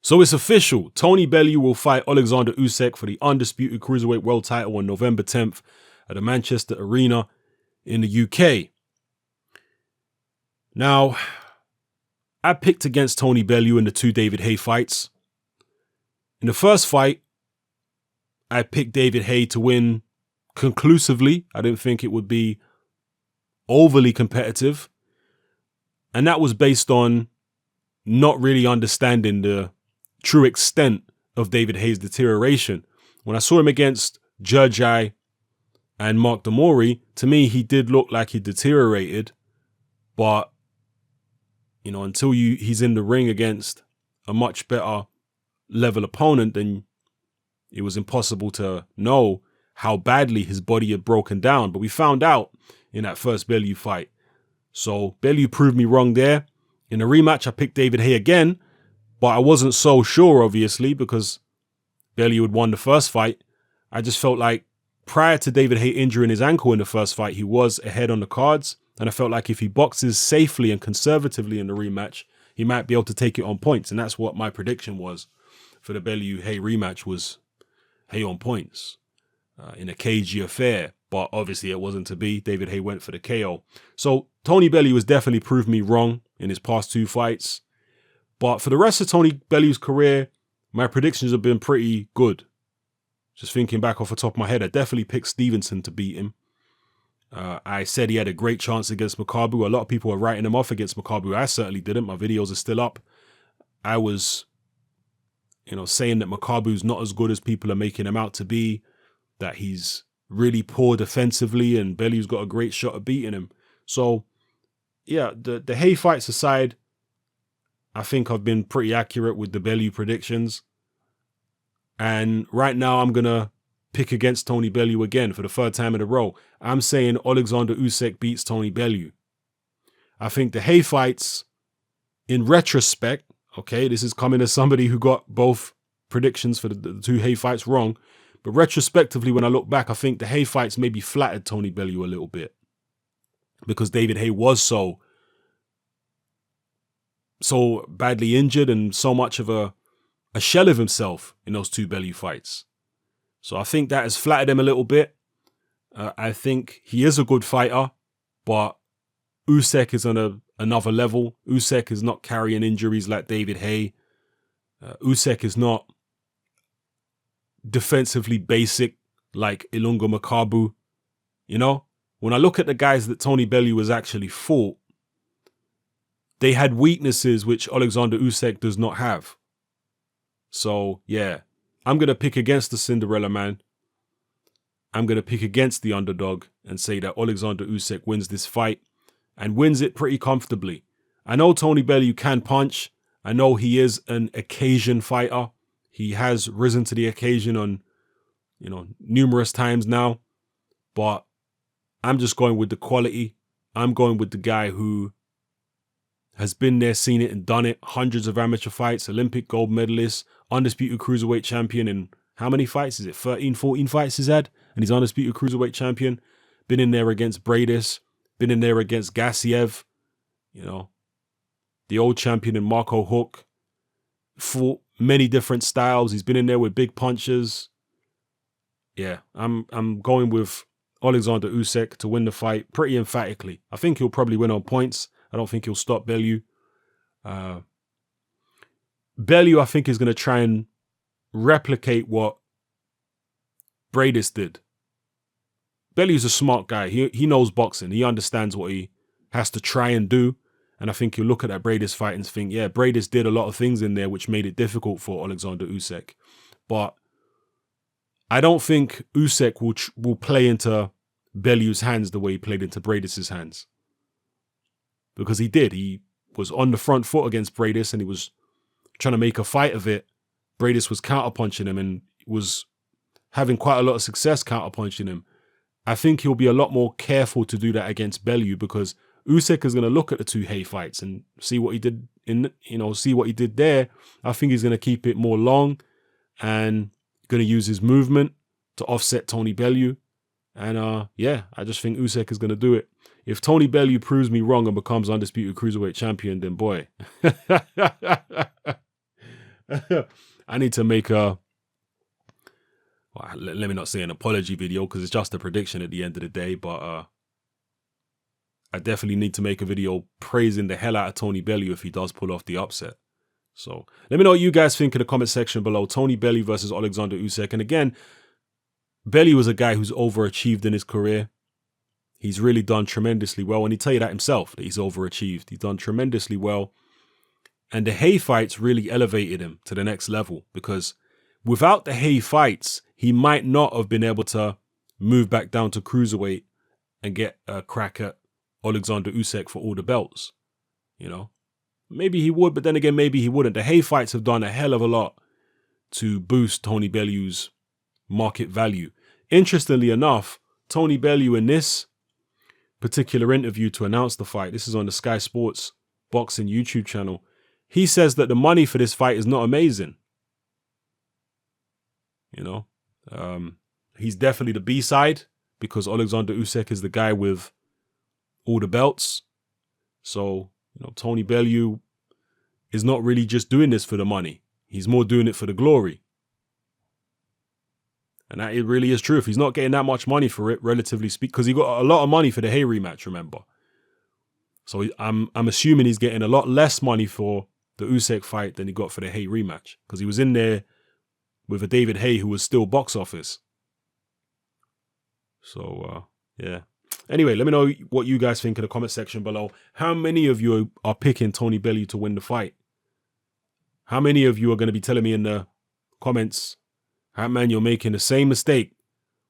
So it's official. Tony Bellew will fight Oleksandr Usyk for the undisputed cruiserweight world title on November 10th at the Manchester Arena in the UK. Now, I picked against Tony Bellew in the 2 David Haye fights. In the first fight, I picked David Haye to win conclusively. I didn't think it would be overly competitive. And that was based on not really understanding the true extent of David Haye's deterioration. When I saw him against Jurjai and Mark Damori, to me, he did look like he deteriorated. But, you know, until he's in the ring against a much better level opponent, then it was impossible to know how badly his body had broken down. But we found out in that first Bellew fight. So Bellew proved me wrong there. In a rematch, I picked David Haye again, but I wasn't so sure, obviously, because Bellew had won the first fight. I just felt like prior to David Haye injuring his ankle in the first fight, he was ahead on the cards. And I felt like if he boxes safely and conservatively in the rematch, he might be able to take it on points. And that's what my prediction was for the Bellew-Haye rematch, was Haye on points in a cagey affair. But obviously it wasn't to be. David Haye went for the KO. So Tony Bellew has definitely proved me wrong in his past 2 fights. But for the rest of Tony Bellew's career, my predictions have been pretty good. Just thinking back off the top of my head, I definitely picked Stevenson to beat him. I said he had a great chance against Makabu. A lot of people were writing him off against Makabu. I certainly didn't. My videos are still up. I was, saying that Makabu's not as good as people are making him out to be, that he's really poor defensively, and Bellew's got a great shot at beating him. So, yeah, the Haye fights aside, I think I've been pretty accurate with the Bellew predictions. And right now I'm going to pick against Tony Bellew again for the 3rd time in a row. I'm saying Oleksandr Usyk beats Tony Bellew. I think the Haye fights, in retrospect, okay, this is coming as somebody who got both predictions for the 2 Haye fights wrong, but retrospectively, when I look back, I think the Haye fights maybe flattered Tony Bellew a little bit, because David Haye was so badly injured and so much of a shell of himself in those 2 Bellew fights. So I think that has flattered him a little bit. I think he is a good fighter, but Usyk is on another level. Usyk is not carrying injuries like David Haye. Usyk is not defensively basic like Ilunga Makabu. When I look at the guys that Tony Bellew has actually fought, they had weaknesses which Oleksandr Usyk does not have. So, yeah, I'm going to pick against the Cinderella man. I'm going to pick against the underdog and say that Oleksandr Usyk wins this fight and wins it pretty comfortably. I know Tony Bellew can punch. I know he is an occasion fighter. He has risen to the occasion on, numerous times now. But I'm just going with the quality. I'm going with the guy who has been there, seen it and done it. Hundreds of amateur fights, Olympic gold medalist, undisputed cruiserweight champion in how many fights? Is it 13, 14 fights he's had? And he's undisputed cruiserweight champion. Been in there against Bradis. Been in there against Gassiev. The old champion in Marco Huck. Fought many different styles. He's been in there with big punches. Yeah, I'm going with Oleksandr Usyk to win the fight pretty emphatically. I think he'll probably win on points. I don't think he'll stop Bellew. Bellew, I think, is going to try and replicate what Bradis did. Bellew's a smart guy. He knows boxing. He understands what he has to try and do. And I think he'll look at that Bradis fight and think, yeah, Bradis did a lot of things in there which made it difficult for Oleksandr Usyk. But I don't think Usyk will play into Bellew's hands the way he played into Bradis's hands. Because he did. He was on the front foot against Bradis and he was trying to make a fight of it. Bradis was counterpunching him and was having quite a lot of success counterpunching him. I think he'll be a lot more careful to do that against Bellew, because Usyk is going to look at the 2 Haye fights and see what he did see what he did there. I think he's going to keep it more long and going to use his movement to offset Tony Bellew. And I just think Usyk is going to do it. If Tony Bellew proves me wrong and becomes undisputed cruiserweight champion, then boy, I need to make a, well, let me not say an apology video because it's just a prediction at the end of the day, but I definitely need to make a video praising the hell out of Tony Bellew if he does pull off the upset. So let me know what you guys think in the comment section below. Tony Bellew versus Oleksandr Usyk. And again, Bellew is a guy who's overachieved in his career. He's really done tremendously well. And he tell you that himself, that he's overachieved. He's done tremendously well. And the Hay fights really elevated him to the next level, because without the Hay fights, he might not have been able to move back down to cruiserweight and get a crack at Oleksandr Usyk for all the belts. You know, maybe he would, but then again, maybe he wouldn't. The Hay fights have done a hell of a lot to boost Tony Bellew's market value. Interestingly enough, Tony Bellew in this particular interview to announce the fight, this is on the Sky Sports Boxing YouTube channel, he says that the money for this fight is not amazing. You know, he's definitely the B-side because Oleksandr Usyk is the guy with all the belts. So, you know, Tony Bellew is not really just doing this for the money. He's more doing it for the glory. And that it really is true. If he's not getting that much money for it, relatively speaking, because he got a lot of money for the Hay rematch, remember. So I'm assuming he's getting a lot less money for the Usyk fight than he got for the Hay rematch, because he was in there with a David Hay who was still box office. So, yeah. Anyway, let me know what you guys think in the comment section below. How many of you are picking Tony Bellew to win the fight? How many of you are going to be telling me in the comments, man, you're making the same mistake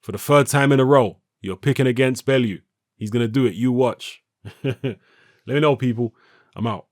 for the third time in a row. You're picking against Bellew. He's going to do it. You watch. Let me know, people. I'm out.